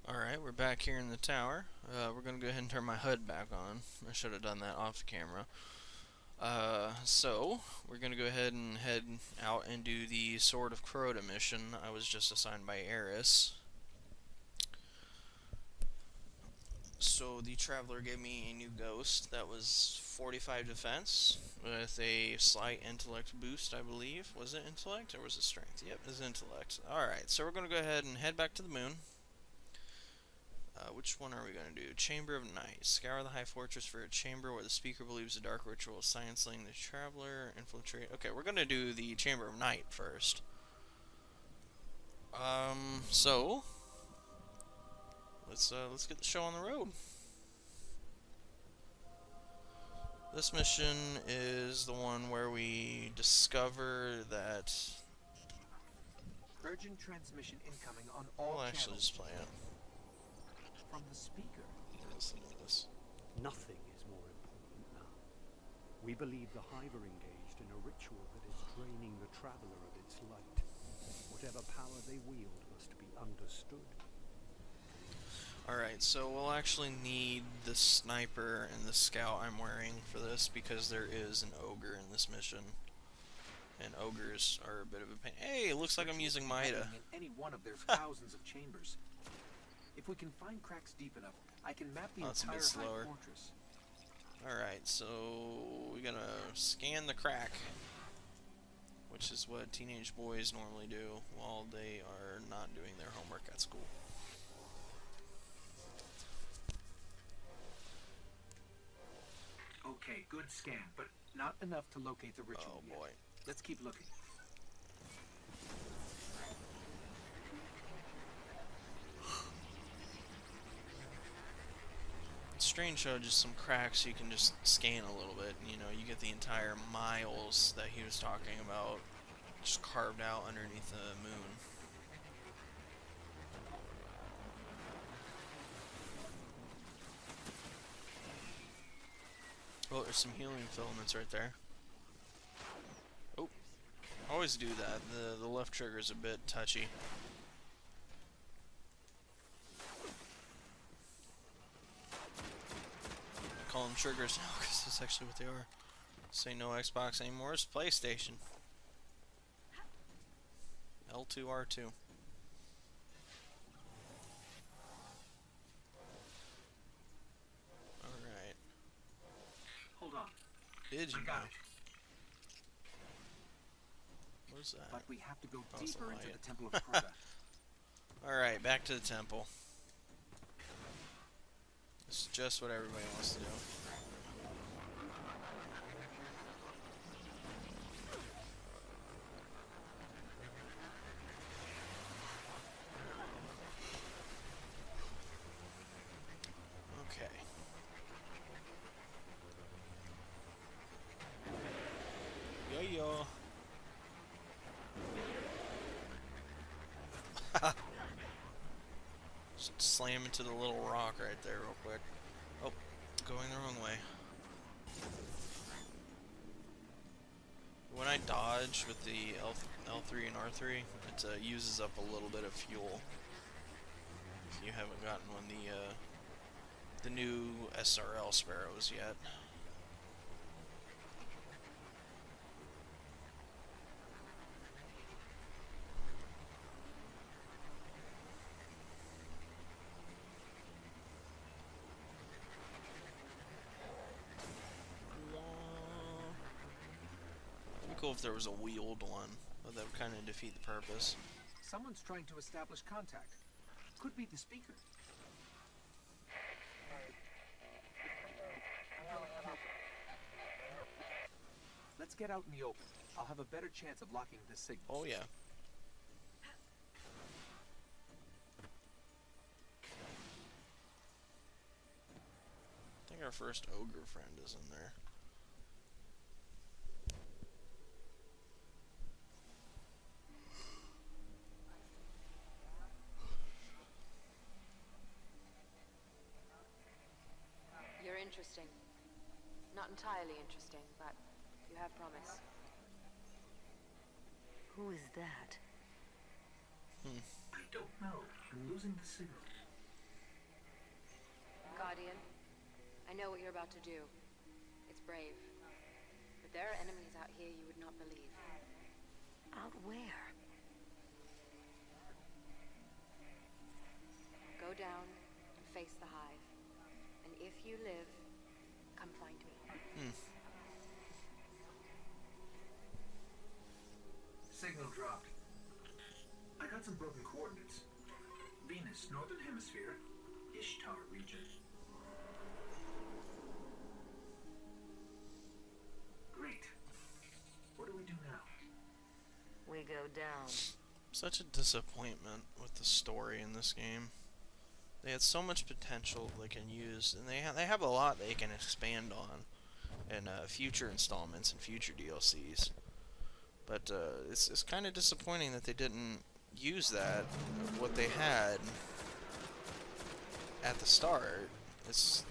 Alright, we're back here in the tower. We're gonna go ahead and turn my HUD back on. I should have done that off camera. So, we're gonna go ahead and head out and do the Sword of Crota mission I was just assigned by Eris. So, the Traveler gave me a new ghost that was 45 defense with a slight intellect boost, I believe. Was it intellect or was it strength? Yep, it was intellect. Alright, so we're gonna go ahead and head back to the moon. Which one are we going to do? Chamber of Night. Scour the High Fortress for a chamber where the speaker believes a dark ritual is silencing the traveler. Infiltrate. Okay, we're going to do the Chamber of Night first. So let's get the show on the road. This mission is the one where we discover that. Urgent transmission incoming on all We'll actually channels. just play it. From the speaker. Listen to this. Nothing is more important now. We believe the Hive are engaged in a ritual that is draining the Traveler of its light. Whatever power they wield must be understood. Alright, so we'll actually need the sniper and the scout I'm wearing for this because there is an ogre in this mission. And ogres are a bit of a pain. Hey, it looks like I'm using Maida. In any one of their thousands of chambers. If we can find cracks deep enough, I can map the That's a bit entire slower. High Fortress. Alright, so we're gonna scan the crack, which is what teenage boys normally do while they are not doing their homework at school. Okay, good scan, but not enough to locate the ritual Oh yet. boy. Let's keep looking. Strange showed just some cracks you can just scan a little bit. You know, you get the entire miles that he was talking about just carved out underneath the moon. Oh, there's some healing filaments right there. Oh, always do that. The left trigger is a bit touchy. I call them triggers now because that's actually what they are. Say no Xbox anymore, it's PlayStation. L2, R2. Alright. Hold on. Did you I got know? it. What is that? But we have to go Oh, it's a deeper into light. the Temple of Crota. Alright, back to the temple. This is just what everybody wants to do. Okay. Yeah. Just slam into the little rock right there real quick. Oh, going the wrong way. When I dodge with the L3 and R3, it uses up a little bit of fuel. If you haven't gotten one, the new SRL Sparrows yet. It'd be cool if there was a wheeled one, but that would kind of defeat the purpose. Someone's trying to establish contact. Could be the speaker. Let's get out in the open. I'll have a better chance of locking this signal. Oh yeah. I think our first ogre friend is in there. You're interesting. Not entirely interesting, but you have promise. Who is that? I don't know. I'm losing the signal. Guardian. I know what you're about to do. It's brave. But there are enemies out here you would not believe. Out where? Go down and face the hive. And if you live, come find me. Signal dropped. I got some broken coordinates. Venus, Northern Hemisphere, Ishtar region. Great. What do we do now? We go down. Such a disappointment with the story in this game. They had so much potential they can use, and they have a lot they can expand on in future installments and future DLCs. But it's kind of disappointing that they didn't use that, what they had at the start. It's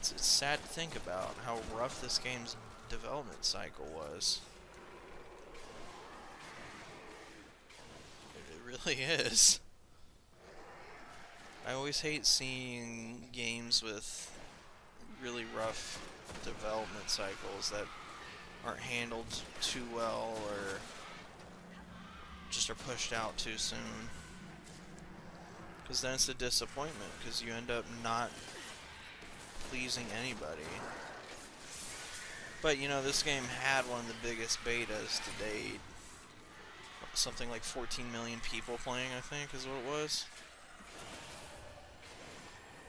sad to think about how rough this game's development cycle was. It really is. I always hate seeing games with really rough development cycles that aren't handled too well or just are pushed out too soon. Because then it's a disappointment, because you end up not pleasing anybody. But, you know, this game had one of the biggest betas to date. Something like 14 million people playing, I think, is what it was.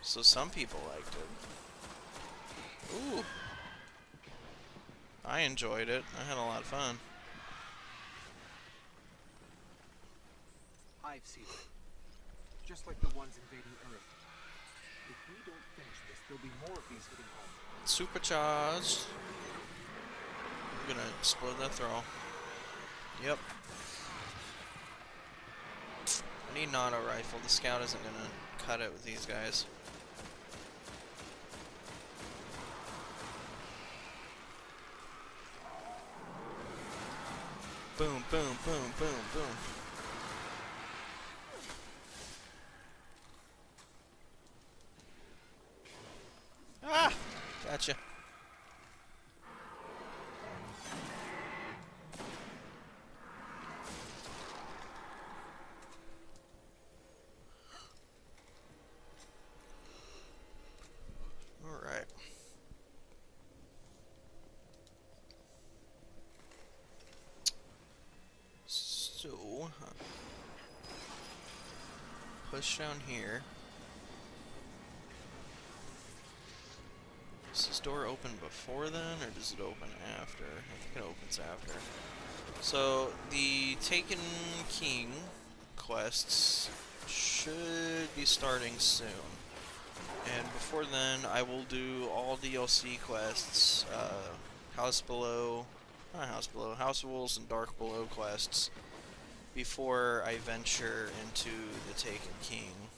So some people liked it. Ooh. I enjoyed it. I had a lot of fun. Hive seeder. Just like the ones invading Earth. If we don't finish this, there'll be more of these hitting home. Supercharged. I'm gonna explode that throw. Yep. I need an auto rifle. The scout isn't gonna cut it with these guys. Boom, boom, boom, boom, boom. Ah! Gotcha. Alright. So, push down here. Does this door open before then, or does it open after? I think it opens after. So, the Taken King quests should be starting soon. And before then, I will do all DLC quests, House of Wolves and Dark Below quests before I venture into the Taken King.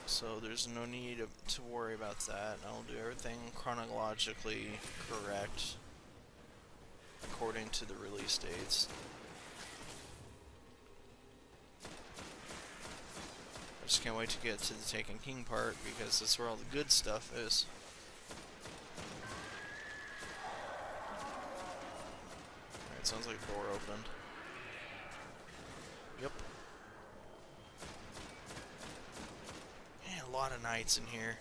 So there's no need to worry about that. I'll do everything chronologically correct according to the release dates. I just can't wait to get to the Taken King part, because that's where all the good stuff is. Alright, sounds like a door opened. Yep. Man, a lot of knights in here.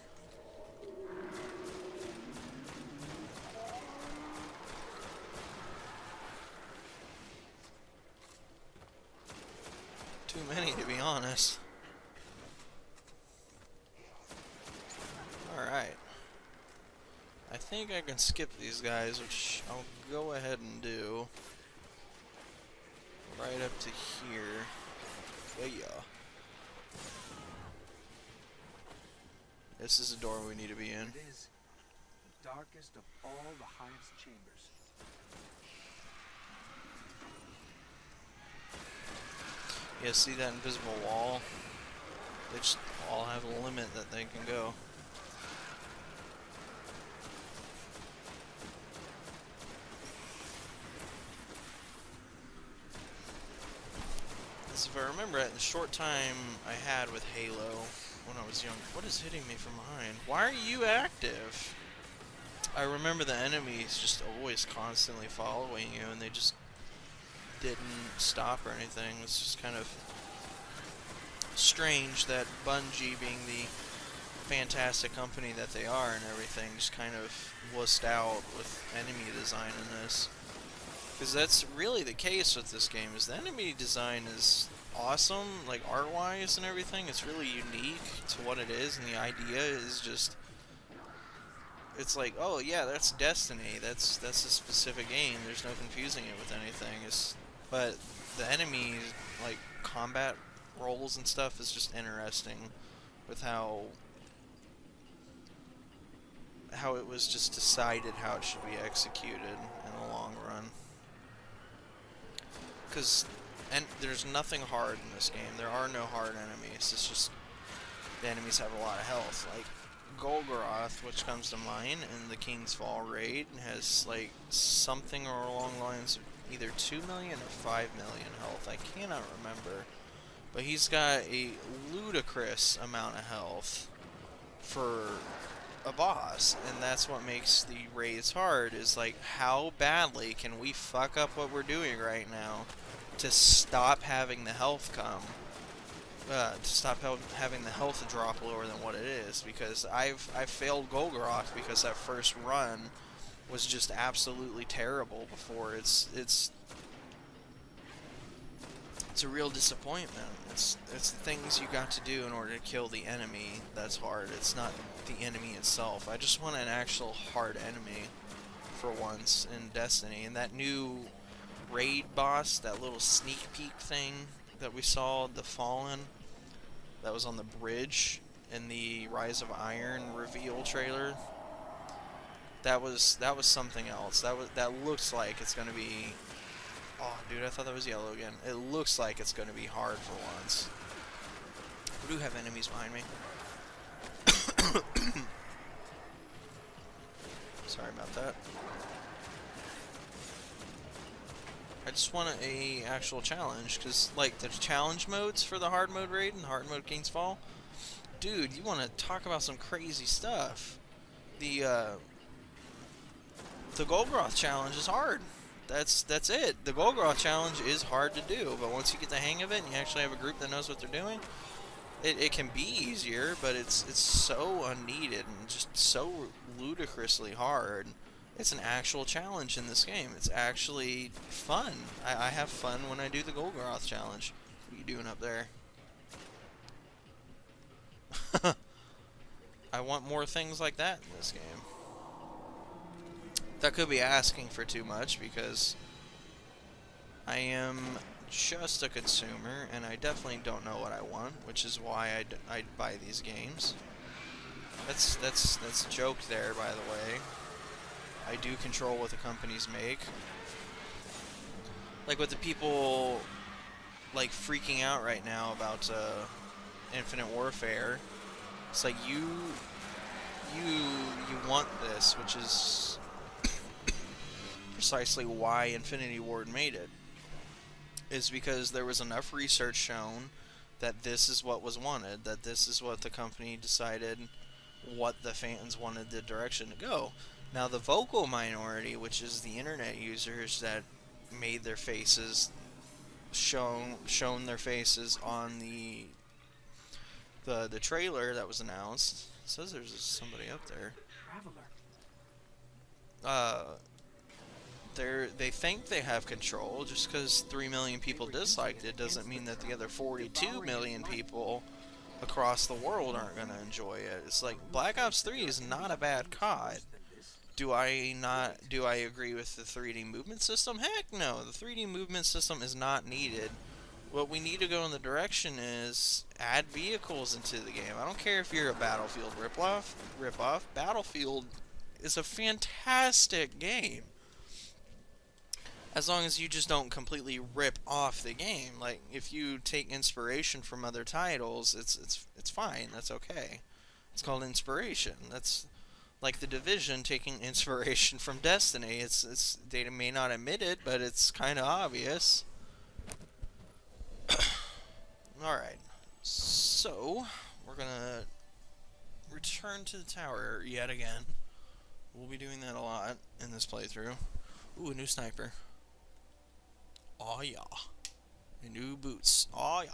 Too many, to be honest. Alright. I think I can skip these guys, which I'll go ahead and do. Right up to here. Yeah. This is the door we need to be in. It is the darkest of all the hive's chambers. Yeah, see that invisible wall? They just all have a limit that they can go. This Because if I remember it, in the short time I had with Halo when I was young... What is hitting me from behind? Why are you active? I remember the enemies just always constantly following you, and they just didn't stop or anything. It's just kind of strange that Bungie, being the fantastic company that they are and everything, just kind of wussed out with enemy design in this. Because that's really the case with this game, is the enemy design is awesome, like art-wise and everything. It's really unique to what it is, and the idea is just... It's like, oh yeah, that's Destiny. That's a specific game. There's no confusing it with anything. But the enemy, like, combat roles and stuff is just interesting with how it was just decided how it should be executed in the long run. Because there's nothing hard in this game. There are no hard enemies. It's just the enemies have a lot of health. Like Golgoroth, which comes to mind in the King's Fall raid, has like something or along the lines of either 2 million or 5 million health. I cannot remember. But he's got a ludicrous amount of health for a boss, and that's what makes the raids hard, is like, how badly can we fuck up what we're doing right now to stop having the health come, to stop having the health drop lower than what it is, because I've failed Golgoroth because that first run was just absolutely terrible before. It's a real disappointment. It's the things you got to do in order to kill the enemy that's hard. It's not the enemy itself. I just want an actual hard enemy for once in Destiny. And that new raid boss, that little sneak peek thing that we saw, the Fallen, that was on the bridge in the Rise of Iron reveal trailer, that was something else. That looks like it's gonna be... Oh, dude, I thought that was yellow again. It looks like it's going to be hard for once. We do have enemies behind me. Sorry about that. I just want a actual challenge, because, like, the challenge modes for the hard mode raid and hard mode King's Fall, dude, you want to talk about some crazy stuff. The Golgoroth challenge is hard. That's it. The Golgoroth challenge is hard to do, but once you get the hang of it and you actually have a group that knows what they're doing, it can be easier, but it's so unneeded and just so ludicrously hard. It's an actual challenge in this game. It's actually fun. I have fun when I do the Golgoroth challenge. What are you doing up there? I want more things like that in this game. That could be asking for too much, because I am just a consumer and I definitely don't know what I want, which is why I buy these games. That's a joke there, by the way. I do control what the companies make. Like with the people like freaking out right now about Infinite Warfare, it's like you want this, which is precisely why Infinity Ward made it, is because there was enough research shown that this is what was wanted, that this is what the company decided what the fans wanted the direction to go. Now the vocal minority, which is the internet users that made their faces shown their faces on the trailer that was announced. It says there's somebody up there. They think they have control. Just because 3 million people disliked it doesn't mean that the other 42 million people across the world aren't going to enjoy it. It's like Black Ops 3 is not a bad COD. Do I agree with the 3D movement system? Heck no. The 3D movement system is not needed. What we need to go in the direction is add vehicles into the game. I don't care if you're a Battlefield ripoff. Battlefield is a fantastic game, as long as you just don't completely rip off the game. Like, if you take inspiration from other titles, it's fine. That's okay. It's called inspiration. That's like The Division taking inspiration from Destiny. They may not admit it, but it's kind of obvious. Alright. So, we're gonna return to the tower yet again. We'll be doing that a lot in this playthrough. Ooh, a new sniper. Aw, yeah. And new boots. Aw, yeah.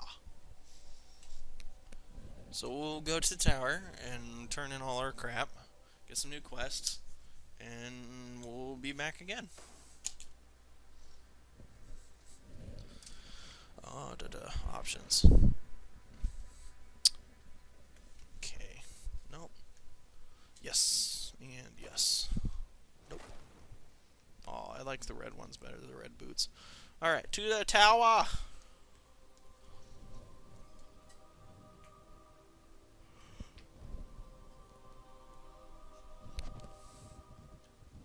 So we'll go to the tower and turn in all our crap, get some new quests, and we'll be back again. Options. Okay. Nope. Yes. And yes. Nope. Oh, I like the red ones better, the red boots. Alright, to the tower!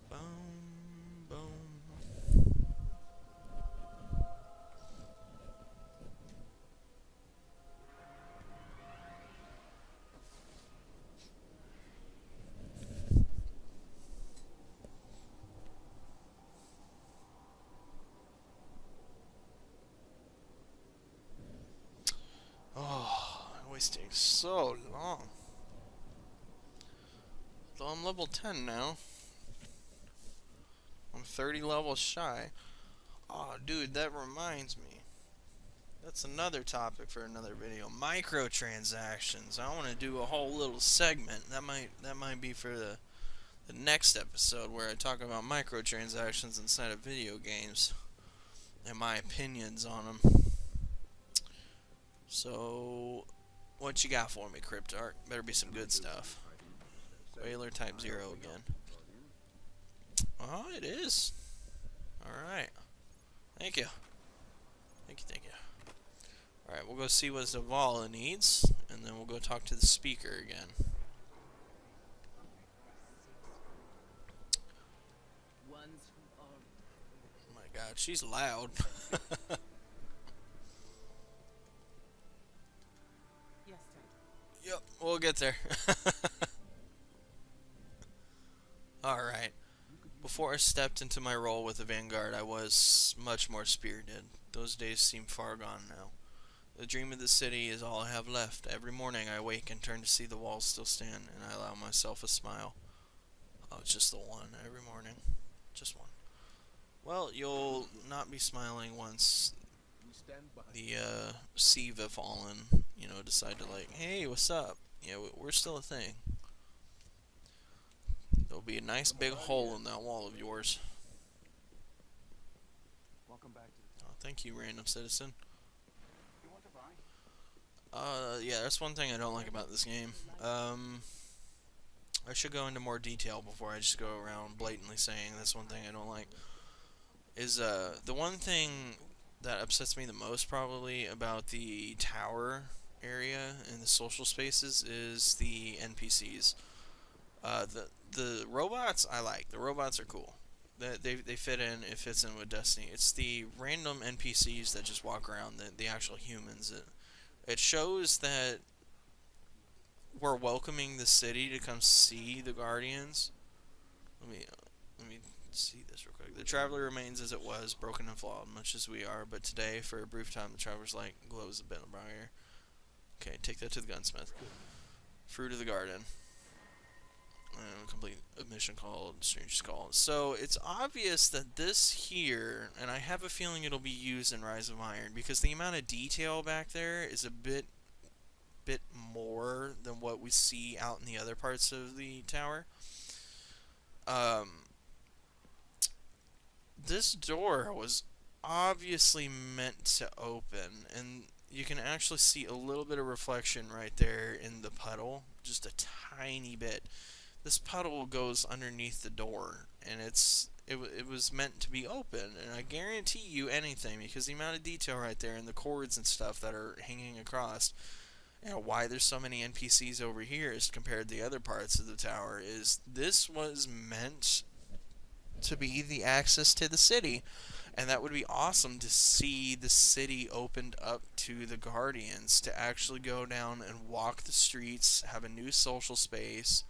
Boom, boom. Oh, it always takes so long. Though I'm level 10 now. I'm 30 levels shy. Oh, dude, that reminds me. That's another topic for another video. Microtransactions. I want to do a whole little segment. That might be for the next episode where I talk about microtransactions inside of video games and my opinions on them. So, what you got for me, Cryptarch? Better be some good stuff. Whaler Type 0 again. Oh, it is. Alright. Thank you. Thank you. Alright, we'll go see what Zavala needs, and then we'll go talk to the speaker again. Oh my god, she's loud. Yep, we'll get there. Alright. Before I stepped into my role with the Vanguard, I was much more spirited. Those days seem far gone now. The dream of the city is all I have left. Every morning I wake and turn to see the walls still stand, and I allow myself a smile. Oh, it's just the one every morning. Just one. Well, you'll not be smiling once the Siva Fallen, decide to like, hey, what's up? Yeah, we're still a thing. There'll be a nice big hole in that wall of yours. Welcome back to the Oh, thank you, random citizen. You want to buy? Yeah, that's one thing I don't like about this game. I should go into more detail before I just go around blatantly saying that's one thing I don't like. Is, the one thing that upsets me the most probably about the tower area and the social spaces is the NPCs. The robots I like. The robots are cool. They fit in. It fits in with Destiny. It's the random NPCs that just walk around, the actual humans. It shows that we're welcoming the city to come see the Guardians. Let me see this real quick. The Traveler remains as it was, broken and flawed, much as we are. But today, for a brief time, the Traveler's light glows a bit brighter. Okay, take that to the gunsmith. Fruit of the Garden. Complete a mission called Stranger's Call. So it's obvious that this here, and I have a feeling it'll be used in Rise of Iron, because the amount of detail back there is a bit more than what we see out in the other parts of the tower. This door was obviously meant to open, and you can actually see a little bit of reflection right there in the puddle, just a tiny bit. This puddle goes underneath the door, and it was meant to be open, and I guarantee you anything, because the amount of detail right there and the cords and stuff that are hanging across, why there's so many NPCs over here as compared to the other parts of the tower, is this was meant to be the access to the city, and that would be awesome to see the city opened up to the Guardians to actually go down and walk the streets, have a new social space,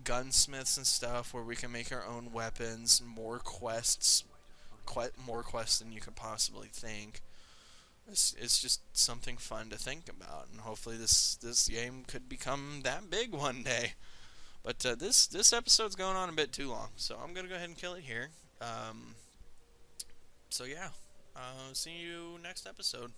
gunsmiths and stuff where we can make our own weapons, more quests than you could possibly think. It's just something fun to think about, and hopefully this game could become that big one day. But this episode's going on a bit too long, so I'm gonna go ahead and kill it here. So yeah, see you next episode.